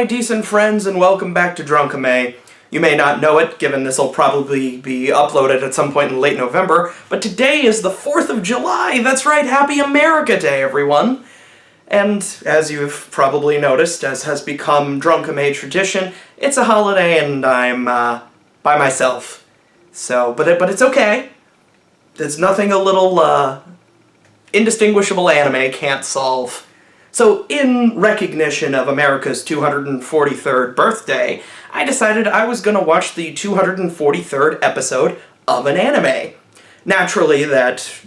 my decent friends, and welcome back to Drunkime. You may not know it, given this will probably be uploaded at some point in late November, but today is the 4th of July! That's right, Happy America Day, everyone! And, as you've probably noticed, as has become Drunkime tradition, it's a holiday and I'm, by myself. So, but it's okay. There's nothing a little, indistinguishable anime can't solve. So, in recognition of America's 243rd birthday, I decided I was going to watch the 243rd episode of an anime. Naturally, that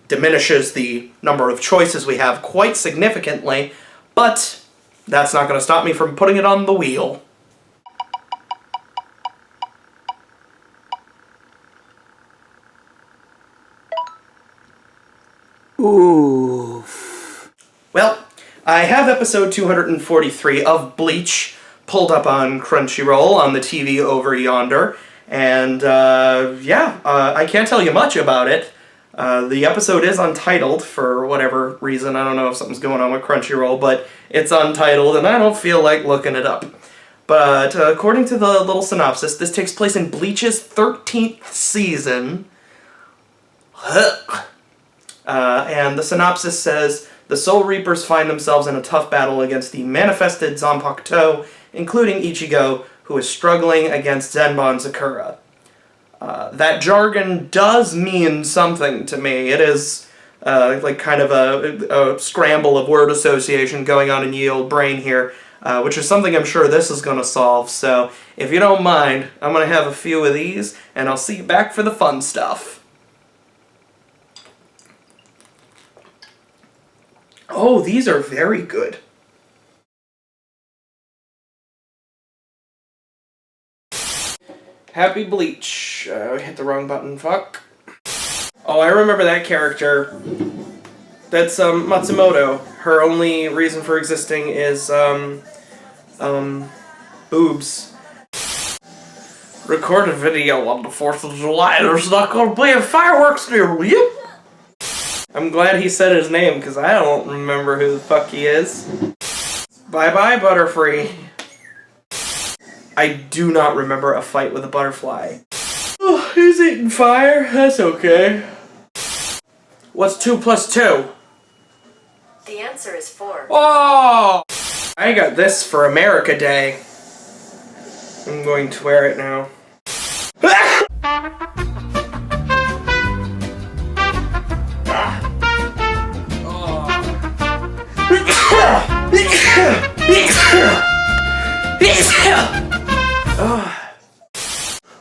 diminishes the number of choices we have quite significantly, but that's not going to stop me from putting it on the wheel. Ooh. Well, I have episode 243 of Bleach pulled up on Crunchyroll on the TV over yonder, and I can't tell you much about it. The episode is untitled for whatever reason. I don't know if something's going on with Crunchyroll, but it's untitled, and I don't feel like looking it up. But according to the little synopsis, this takes place in Bleach's 13th season. And the synopsis says, the Soul Reapers find themselves in a tough battle against the manifested Zanpakuto, including Ichigo, who is struggling against Zenbon Sakura. That jargon does mean something to me. It is like kind of a scramble of word association going on in ye old brain here, which is something I'm sure this is going to solve. So if you don't mind, I'm going to have a few of these, and I'll see you back for the fun stuff. Oh, these are very good. Happy Bleach. Hit the wrong button, fuck. Oh, I remember that character. That's, Matsumoto. Her only reason for existing is, boobs. Record a video on the 4th of July. There's not gonna be a fireworks near you. I'm glad he said his name, because I don't remember who the fuck he is. Bye-bye, Butterfree. I do not remember a fight with a butterfly. Oh, he's eating fire. That's okay. What's 2 plus 2? The answer is 4. Oh! I got this for America Day. I'm going to wear it now.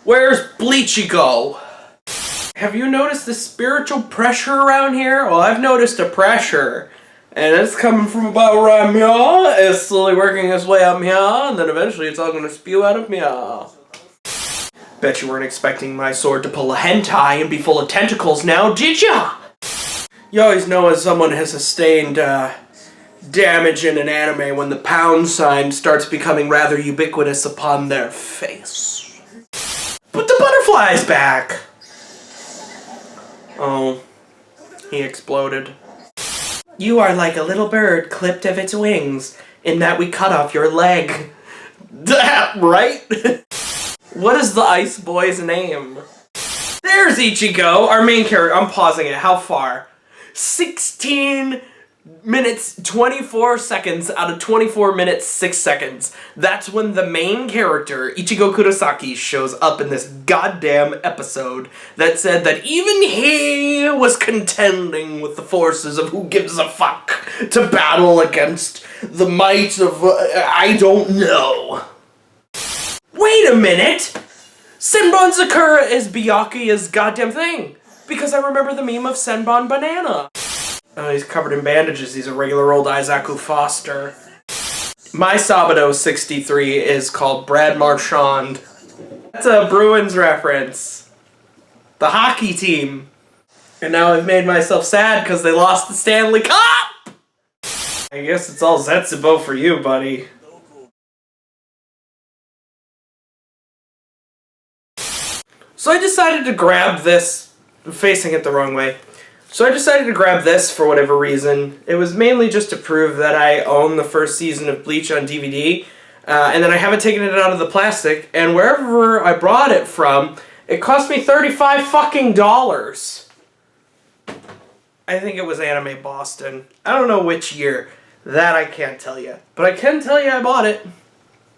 Where's Bleachigo? Have you noticed the spiritual pressure around here? Well, I've noticed a pressure. And it's coming from about right here. It's slowly working its way up here. And then eventually it's all going to spew out of here. Bet you weren't expecting my sword to pull a hentai and be full of tentacles now, did ya? You always know when someone has sustained, damage in an anime when the pound sign starts becoming rather ubiquitous upon their face. But the butterfly's back! Oh, he exploded. You are like a little bird clipped of its wings, in that we cut off your leg. Right? What is the ice boy's name? There's Ichigo, our main character. I'm pausing it. How far? 16 minutes, 24 seconds out of 24 minutes, 6 seconds. That's when the main character, Ichigo Kurosaki, shows up in this goddamn episode that said that even he was contending with the forces of who gives a fuck to battle against the might of, I don't know. Wait a minute! Senbon Sakura is Byakuya's goddamn thing, because I remember the meme of Senbon Banana. Oh, he's covered in bandages. He's a regular old Isaacu Foster. My Sabado 63 is called Brad Marchand. That's a Bruins reference. The hockey team. And now I've made myself sad because they lost the Stanley Cup! I guess it's all Zetsubo for you, buddy. So I decided to grab this. I'm facing it the wrong way. So I decided to grab this for whatever reason. It was mainly just to prove that I own the first season of Bleach on DVD. And then I haven't taken it out of the plastic, and wherever I brought it from, it cost me $35 fucking dollars. I think it was Anime Boston. I don't know which year. That I can't tell you. But I can tell you I bought it.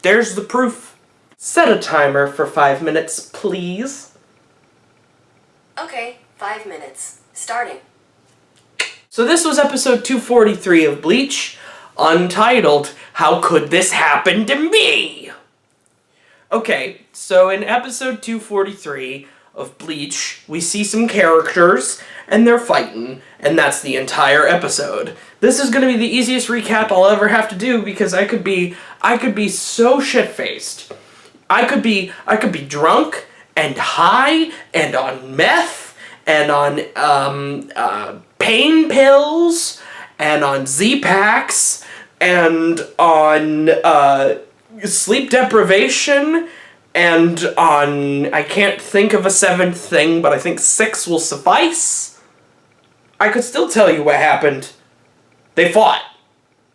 There's the proof. Set a timer for 5 minutes, please. Okay, 5 minutes. Starting. So this was episode 243 of Bleach, untitled, How Could This Happen to Me? Okay, so in episode 243 of Bleach, we see some characters, and they're fighting, and that's the entire episode. This is going to be the easiest recap I'll ever have to do, because I could be so shit-faced. I could be drunk, and high, and on meth, and on, pain pills, and on Z-Packs, and on, sleep deprivation, and on, I can't think of a 7th thing, but I think 6 will suffice. I could still tell you what happened. They fought.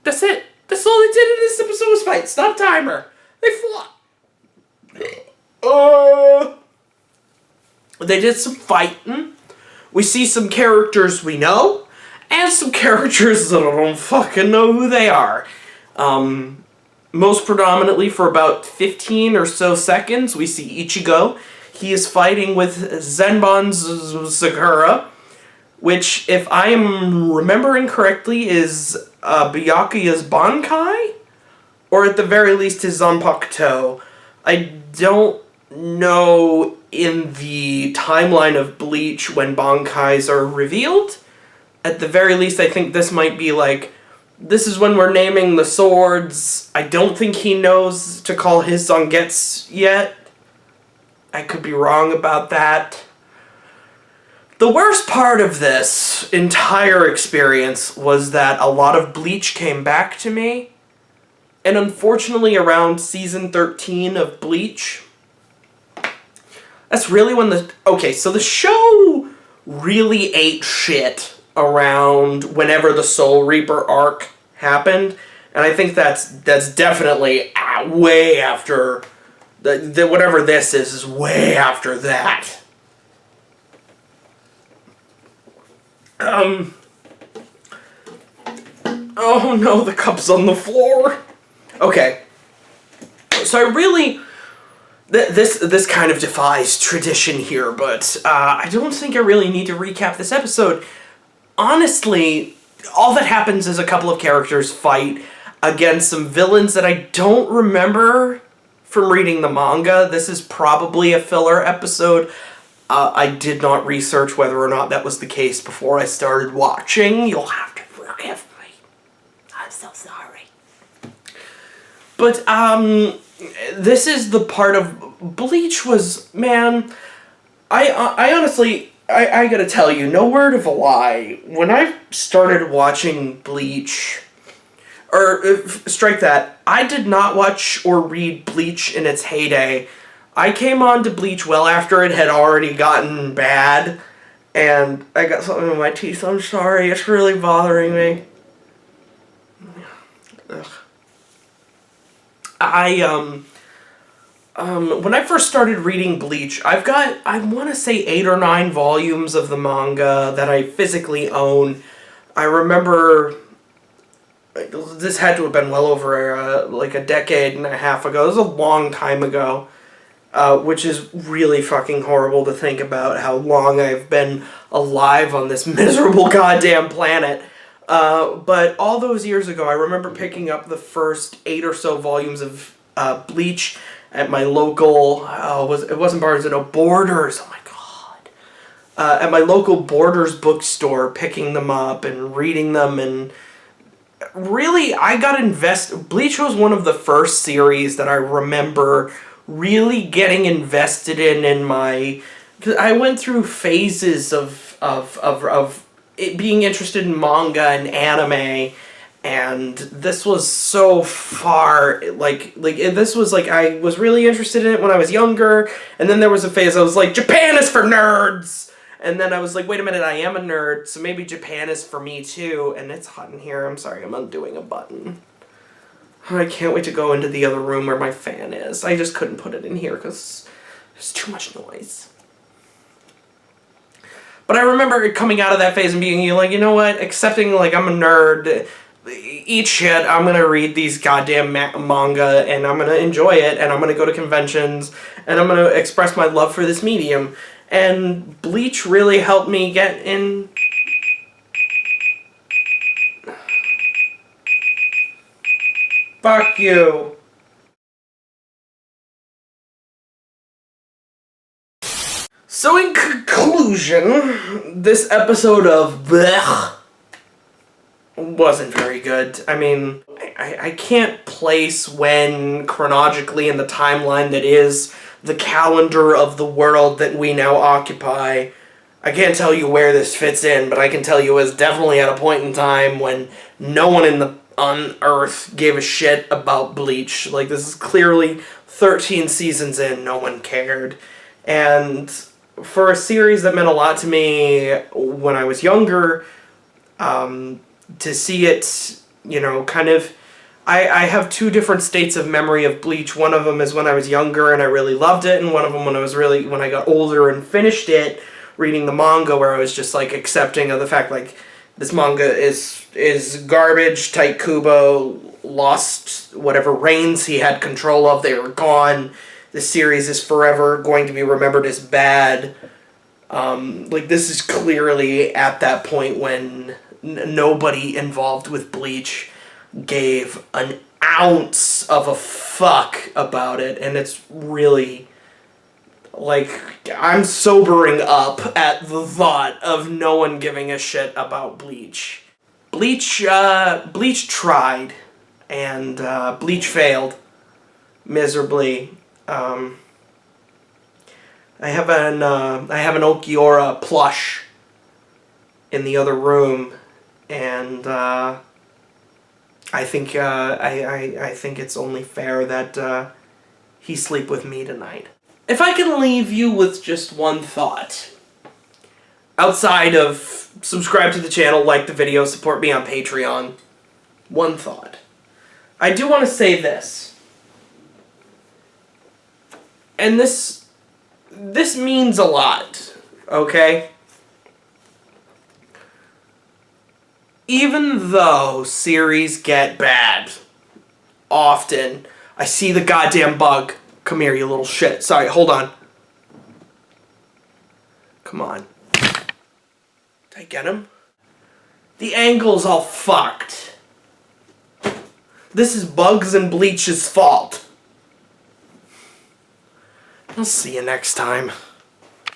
That's it. That's all they did in this episode was fight. Stop timer. They fought. They did some fighting. We see some characters we know, and some characters that I don't fucking know who they are. Most predominantly for about 15 or so seconds, we see Ichigo. He is fighting with Zenbon Sakura, which, if I am remembering correctly, is Byakuya's Bankai? Or at the very least, his Zanpakuto. I don't know in the timeline of Bleach when Bankais are revealed. At the very least, I think this might be like, this is when we're naming the swords. I don't think he knows to call his Zangetsu yet. I could be wrong about that. The worst part of this entire experience was that a lot of Bleach came back to me. And unfortunately, around season 13 of Bleach, that's really when so the show really ate shit around whenever the Soul Reaper arc happened, and I think that's definitely way after the whatever this is way after that. Oh no, the cup's on the floor. Okay, so I really this kind of defies tradition here, but I don't think I really need to recap this episode. Honestly, all that happens is a couple of characters fight against some villains that I don't remember from reading the manga. This is probably a filler episode. I did not research whether or not that was the case before I started watching. You'll have to forgive me. I'm so sorry. But, this is the part of Bleach was, man, I honestly, I gotta tell you, no word of a lie, when I started watching Bleach, or strike that, I did not watch or read Bleach in its heyday. I came on to Bleach well after it had already gotten bad, and I got something in my teeth, I'm sorry, it's really bothering me. Ugh. When I first started reading Bleach, I've got, I want to say 8 or 9 volumes of the manga that I physically own. I remember, this had to have been well over, like a decade and a half ago. It was a long time ago, which is really fucking horrible to think about how long I've been alive on this miserable goddamn planet. But all those years ago, I remember picking up the first 8 or so volumes of Bleach at my local, it wasn't Barnes & Noble, Borders, oh my god. At my local Borders bookstore, picking them up and reading them, and really, I got Bleach was one of the first series that I remember really getting invested in my, I went through phases of it being interested in manga and anime, and this was so far, this was like, I was really interested in it when I was younger, and then there was a phase I was like, Japan is for nerds! And then I was like, wait a minute, I am a nerd, so maybe Japan is for me too, and it's hot in here, I'm sorry, I'm undoing a button. I can't wait to go into the other room where my fan is. I just couldn't put it in here because there's too much noise. But I remember coming out of that phase and being like, you know what? Accepting, like, I'm a nerd. Eat shit. I'm gonna read these goddamn manga and I'm gonna enjoy it and I'm gonna go to conventions and I'm gonna express my love for this medium. And Bleach really helped me get in... Fuck you. So in conclusion, this episode of Blech wasn't very good. I mean, I can't place when chronologically in the timeline that is the calendar of the world that we now occupy. I can't tell you where this fits in, but I can tell you it was definitely at a point in time when no one on Earth gave a shit about Bleach. Like, this is clearly 13 seasons in, no one cared. And for a series that meant a lot to me when I was younger, to see it, you know, kind of... I have two different states of memory of Bleach. One of them is when I was younger and I really loved it, and one of them when I got older and finished it, reading the manga, where I was just, like, accepting of the fact, like, this manga is garbage. Tite Kubo lost whatever reins he had control of. They were gone. This series is forever going to be remembered as bad. Like, this is clearly at that point when nobody involved with Bleach gave an ounce of a fuck about it. And it's really... like, I'm sobering up at the thought of no one giving a shit about Bleach. Bleach tried, and Bleach failed miserably. I have an Okiora plush in the other room, and I think it's only fair that he sleep with me tonight. If I can leave you with just one thought, outside of subscribe to the channel, like the video, support me on Patreon, one thought. I do want to say this. And this means a lot, okay? Even though series get bad, often, I see the goddamn bug. Come here, you little shit. Sorry, hold on. Come on. Did I get him? The angle's all fucked. This is Bugs and Bleach's fault. I'll see you next time.